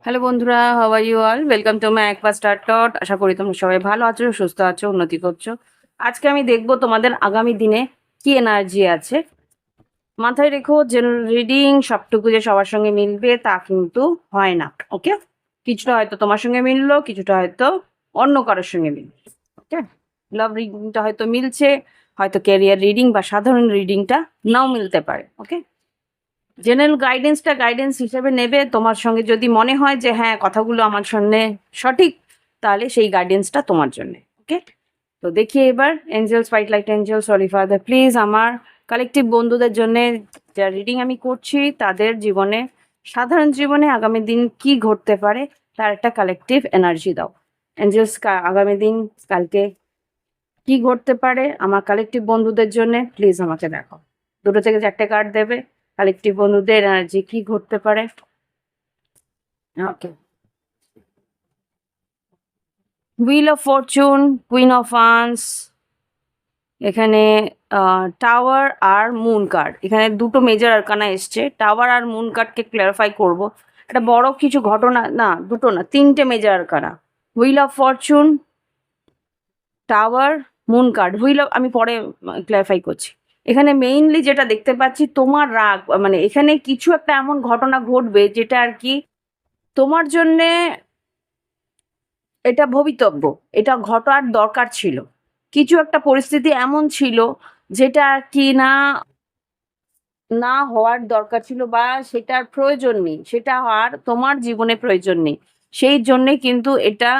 Hello বন্ধুরা, how are you all? Welcome to my একবার স্টার টট। আশা করি তোমরা সবাই ভালো আছো, সুস্থ আছো, উন্নতি করছো। আজকে আমি দেখবো তোমাদের আগামী দিনে কি এনার্জি আছে। মাথায় রেখো, জেনারেল রিডিং সবটুকু যে সবার সঙ্গে মিলবে তা কিন্তু হয় না। ওকে, কিছুটা হয়তো তোমার সঙ্গে মিললো, কিছুটা হয়তো অন্য কারোর সঙ্গে মিলবে। ওকে, লাভ রিডিংটা হয়তো মিলছে, হয়তো ক্যারিয়ার রিডিং বা সাধারণ রিডিংটা নাও মিলতে পারে। ওকে, জেনারেল গাইডেন্স হিসেবে নেবে। তোমার সঙ্গে যদি মনে হয় যে হ্যাঁ কথাগুলো আমার সঙ্গে সঠিক, তাহলে সেই গাইডেন্সটা তোমার জন্য। ওকে, তো দেখি এবার angels, white light angels, holy father, please আমার কালেকটিভ বন্ধুদের জন্য যা রিডিং আমি করছি তাদের জীবনে, সাধারণ জীবনে আগামী দিন কি ঘটতে পারে তার একটা কালেকটিভ এনার্জি দাও। এঞ্জেলস, আগামী দিন কালকে কি ঘটতে পারে আমার কালেকটিভ বন্ধুদের জন্য প্লিজ আমাকে দেখো। 2 থেকে 4টে কার্ড দেবে। কালেকটিভ বন্ধুদের এনার্জি কি ঘটতে পারে। Okay, wheel of fortune, queen of wands, এখানে টাওয়ার আর মুন কার্ড। এখানে দুটো মেজর আরকানা এসছে। টাওয়ার আর মুন কার্ডকে ক্লারিফাই করব। একটা বড় কিছু ঘটনা, না দুটো না 3টে major arcana. Wheel of fortune, tower, moon card. Wheel of আমি পরে ক্লারিফাই করছি। এখানে মেইনলি যেটা দেখতে পাচ্ছি তোমার রাগ, মানে এখানে কিছু একটা এমন ঘটনা ঘটবে যেটা আর কি তোমার জন্যে এটা ভবিতব্য, এটা ঘটার দরকার ছিল। কিছু একটা পরিস্থিতি এমন ছিল যেটা কি না না হওয়ার দরকার ছিল, বা সেটার প্রয়োজন নেই, সেটা হওয়ার তোমার জীবনে প্রয়োজন নেই। সেই জন্যে কিন্তু এটা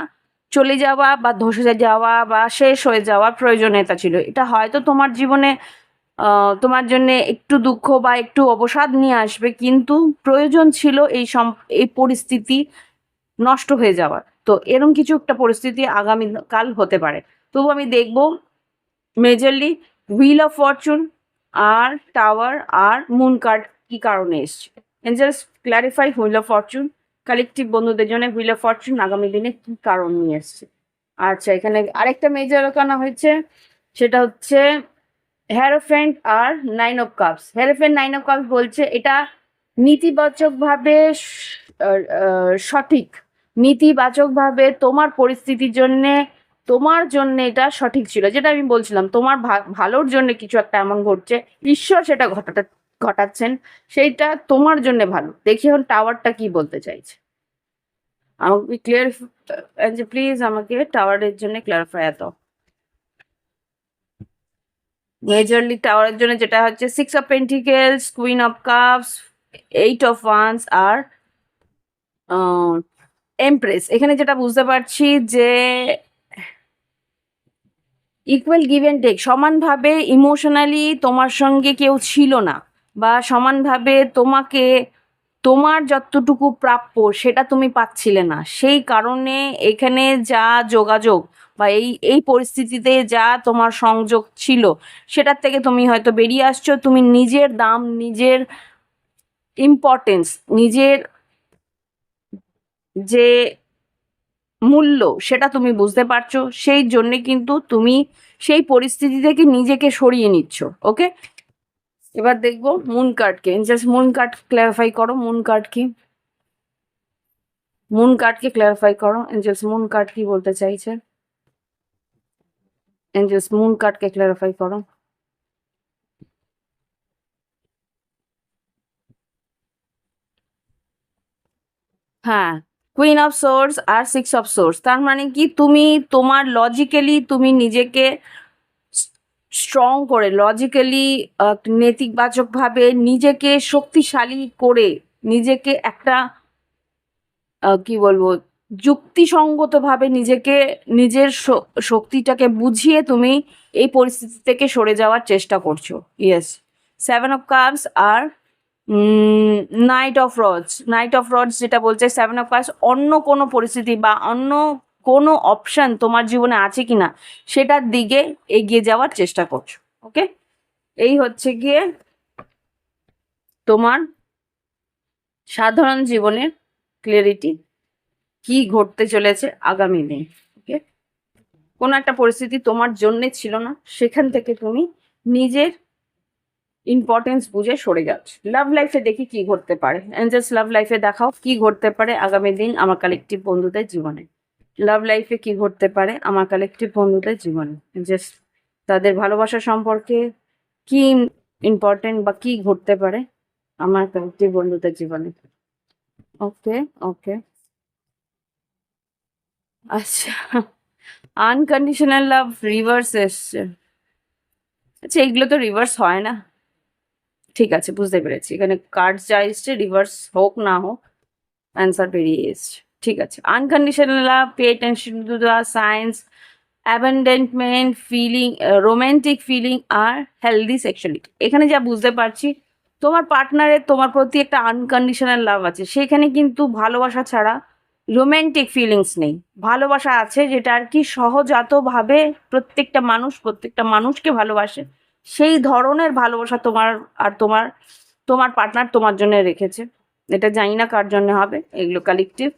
চলে যাওয়া বা ধসে যাওয়া বা শেষ হয়ে যাওয়ার প্রয়োজনীয়তা ছিল। এটা হয়তো তোমার জীবনে তোমার জন্য একটু দুঃখ বা একটু অবসাদ নিয়ে আসবে, কিন্তু প্রয়োজন ছিল এই পরিস্থিতি নষ্ট হয়ে যাওয়ার। তো এরকম কিছু একটা পরিস্থিতি আগামীকাল হতে পারে। তবু আমি দেখব মেজরলি হুইল অফ ফরচুন আর টাওয়ার আর মুন কার্ড কি কারণে এসছে। Angels clarify wheel of fortune, collective বন্ধুদের জন্য হুইল অফ ফরচুন আগামী দিনে কি কারণ নিয়ে এসছে। আচ্ছা, এখানে আরেকটা মেজর আরকানা হয়েছে, সেটা হচ্ছে হ্যারোফেন্ট আর 9 of cups. Hierophant 9 of cups বলছে এটা নীতিবাচকভাবে সঠিক, নীতিবাচকভাবে তোমার পরিস্থিতির জন্যে, তোমার জন্য এটা সঠিক ছিল। যেটা আমি বলছিলাম তোমার ভালোর জন্য কিছু একটা এমন ঘটছে, ঈশ্বর সেটা ঘটাচ্ছেন, সেইটা তোমার জন্য ভালো। দেখি এখন টাওয়ারটা কি বলতে চাইছে। আমাকে ক্লিয়ার, প্লিজ আমাকে টাওয়ারের জন্য ক্লিয়ারিফাই দাও। মেজরলি টাওয়ারের জন্য যেটা হচ্ছে 6 of pentacles, queen of cups, 8 of wands আর এমপ্রেস। এখানে যেটা বুঝতে পারছি যে ইকুয়াল গিভ অ্যান্ড টেক, সমানভাবে ইমোশনালি তোমার সঙ্গে কেউ ছিল না, বা সমানভাবে তোমাকে তোমার যতটুকু প্রাপ্য সেটা তুমি পাচ্ছিলে না। সেই কারণে এখানে যা যোগাযোগ বা এই পরিস্থিতিতে যা তোমার সংযোগ ছিল সেটার থেকে তুমি হয়তো বেরিয়ে আসছো। তুমি নিজের দাম, নিজের ইম্পর্টেন্স, নিজের যে মূল্য সেটা তুমি বুঝতে পারছো। সেই জন্যে কিন্তু তুমি সেই পরিস্থিতি থেকে নিজেকে সরিয়ে নিচ্ছ। ওকে, এবার দেখবো মুন কার্ডকে। জাস্ট মুন কার্ড ক্লারিফাই করো, মুন কার্ড কি, মুন কার্ডকে ক্লারিফাই করো। এঞ্জেলস মুন কার্ড কি বলতে চাইছে, এঞ্জেলস মুন কার্ডকে ক্লারিফাই করো। হ্যাঁ, কুইন অফ সোর্স আর 6 অফ সোর্স। তার মানে কি তুমি তোমার লজিক্যালি তুমি নিজেকে স্ট্রং করে, লজিক্যালি নেতিবাচকভাবে নিজেকে শক্তিশালী করে, নিজেকে একটা কি বলবো, যুক্তিসঙ্গতভাবে নিজেকে, নিজের শক্তিটাকে বুঝিয়ে তুমি এই পরিস্থিতি থেকে সরে যাওয়ার চেষ্টা করছো। ইয়েস, 7 অফ কাপস আর knight of rods. Knight of rods যেটা বলছে 7 অফ কাপস, অন্য কোনো পরিস্থিতি বা অন্য কোনো অপশন তোমার জীবনে আছে কিনা সেটার দিকে এগিয়ে যাওয়ার চেষ্টা করছো। ওকে, এই হচ্ছে গিয়ে তোমার সাধারণ জীবনের ক্লিয়ারিটি। কি ঘটতে চলেছে আগামী দিন। ওকে, কোনো একটা পরিস্থিতি তোমার জন্যে ছিল না, সেখান থেকে তুমি নিজের ইম্পর্টেন্স বুঝে সরে যাচ্ছে। লাভ লাইফে দেখি কি ঘটতে পারে। এঞ্জেলস লাভ লাইফে দেখাও কি ঘটতে পারে আগামী দিন আমার কালেকটিভ বন্ধুদের জীবনে। লাভ লাইফে কি ঘটতে পারে আমার কালেকটিভ বন্ধুদের জীবনে। জাস্ট তাদের ভালোবাসা সম্পর্কে কি ইম্পর্টেন্ট বা কি ঘটতে পারে আমার কালেকটিভ বন্ধুদের জীবনে। ওকে ওকে, আচ্ছা, আনকন্ডিশনাল লাভ রিভার্স এসছে। আচ্ছা, এগুলো তো রিভার্স হয় না। ঠিক আছে, বুঝতে পেরেছি। এখানে কার্ড যা এসছে রিভার্স হোক না হোক অ্যান্সার বেরিয়ে এসছে। ঠিক আছে, unconditional love, pay attention to the science, abandonment feeling, romantic feeling আর হেলদি সেক্সুয়ালিটি। এখানে যা বুঝতে পারছি তোমার পার্টনারের তোমার প্রতি একটা আনকন্ডিশনাল লাভ আছে, সেখানে কিন্তু ভালোবাসা ছাড়া রোম্যান্টিক ফিলিংস নেই। ভালোবাসা আছে যেটা আর কি সহজাতভাবে প্রত্যেকটা মানুষকে ভালোবাসে, সেই ধরনের ভালোবাসা তোমার আর তোমার পার্টনার তোমার জন্য রেখেছে। এটা জানি না কার জন্য হবে, এগুলো collective.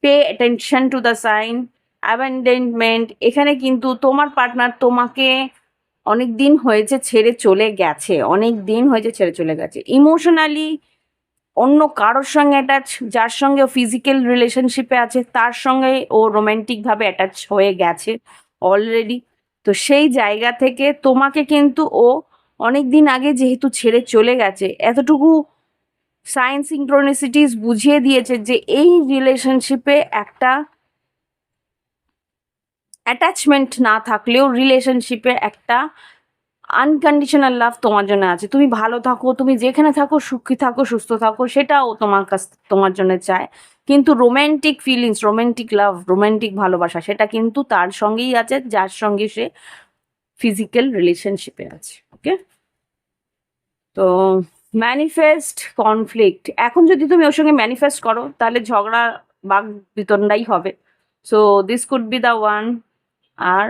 Pay attention to the sign, abandonment, এখানে কিন্তু তোমার পার্টনার তোমাকে অনেক দিন হয়েছে ছেড়ে চলে গেছে, ইমোশনালি অন্য কারোর সঙ্গে অ্যাটাচ, যার সঙ্গে ও ফিজিক্যাল রিলেশনশিপে আছে তার সঙ্গে ও রোম্যান্টিকভাবে অ্যাটাচ হয়ে গেছে অলরেডি। তো সেই জায়গা থেকে তোমাকে কিন্তু ও অনেক দিন আগে যেহেতু ছেড়ে চলে গেছে, এতটুকু সায়েন্স সিনক্রোনিসিটিস বুঝিয়ে দিয়েছে যে এই রিলেশনশিপে একটা অ্যাটাচমেন্ট না থাকলেও রিলেশনশিপে একটা আনকন্ডিশনাল লাভ তোমার জন্য আছে। তুমি ভালো থাকো, তুমি যেখানে থাকো সুখী থাকো, সুস্থ থাকো, সেটাও তোমার জন্য চায়। কিন্তু রোম্যান্টিক ফিলিংস, রোম্যান্টিক লাভ, রোম্যান্টিক ভালোবাসা সেটা কিন্তু তার সঙ্গেই আছে যার সঙ্গে সে ফিজিক্যাল রিলেশনশিপে আছে। ওকে, তো ম্যানিফেস্ট কনফ্লিক্ট, এখন যদি তুমি ওর সঙ্গে ম্যানিফেস্ট করো তাহলে ঝগড়া বাক বিতণ্ডাই হবে। So this could be the one. আর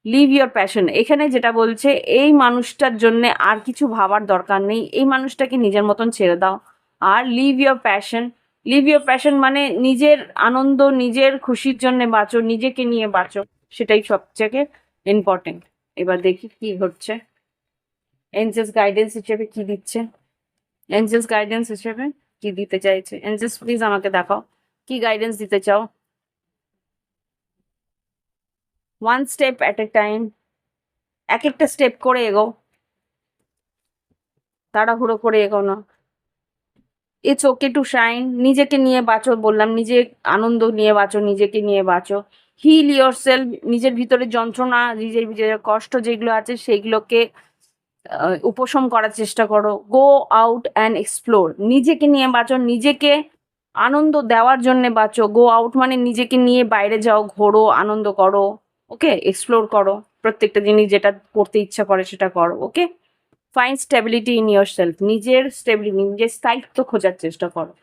লিভ ইয়োর প্যাশন, এখানে যেটা বলছে এই মানুষটার জন্য আর কিছু ভাবার দরকার নেই, এই মানুষটাকে নিজের মতন ছেড়ে দাও আর live your passion. Live your passion মানে নিজের আনন্দ, নিজের খুশির জন্য বাঁচো, নিজেকে নিয়ে বাঁচো, সেটাই সবথেকে ইম্পর্টেন্ট। এবার দেখি কি হচ্ছে, এঞ্জেলস গাইডেন্স হিসেবে কি দিচ্ছে, এঞ্জেলস গাইডেন্স হিসেবে কি দিতে চাইছে। এঞ্জেলস প্লিজ আমাকে দেখাও কি গাইডেন্স দিতে চাও। One step at a time, এক একটা স্টেপ করে এগো, তাড়াহুড়ো করে এগো না। ইটস ওকে টু শাইন, নিজেকে নিয়ে বাঁচো বললাম, নিজে আনন্দ নিয়ে বাঁচো, নিজেকে নিয়ে বাঁচো। হিল ইয়োর সেলফ, নিজের ভিতরে যন্ত্রণা, নিজের ভিতরে কষ্ট যেগুলো আছে সেইগুলোকে উপশম করার চেষ্টা করো। গো আউট অ্যান্ড এক্সপ্লোর, নিজেকে নিয়ে বাঁচো, নিজেকে আনন্দ দেওয়ার জন্য বাঁচো। গো আউট মানে নিজেকে নিয়ে বাইরে যাও, ঘোরো, আনন্দ করো। ওকে, এক্সপ্লোর করো, প্রত্যেকটা জিনিস যেটা করতে ইচ্ছা করে সেটা করো। Okay, find stability in yourself, নিজের স্টেবিলিটি, নিজের স্থায়িত্ব খোঁজার চেষ্টা করো।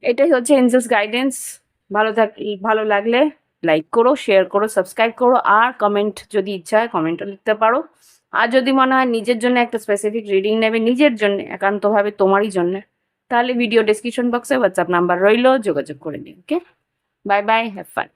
এটাই হচ্ছে এঞ্জেলস গাইডেন্স। ভালো লাগলে লাইক করো, শেয়ার করো, সাবস্ক্রাইব করো, আর কমেন্ট যদি ইচ্ছা হয় কমেন্টও লিখতে পারো। আর যদি মনে হয় নিজের জন্য একটা স্পেসিফিক রিডিং নেবে, নিজের জন্য একান্তভাবে তোমারই জন্য, তাহলে ভিডিও ডেসক্রিপশন বক্সে হোয়াটসঅ্যাপ নাম্বার রইলো, যোগাযোগ করে নিন। ওকে, বাই বাই, হ্যাভ ফান।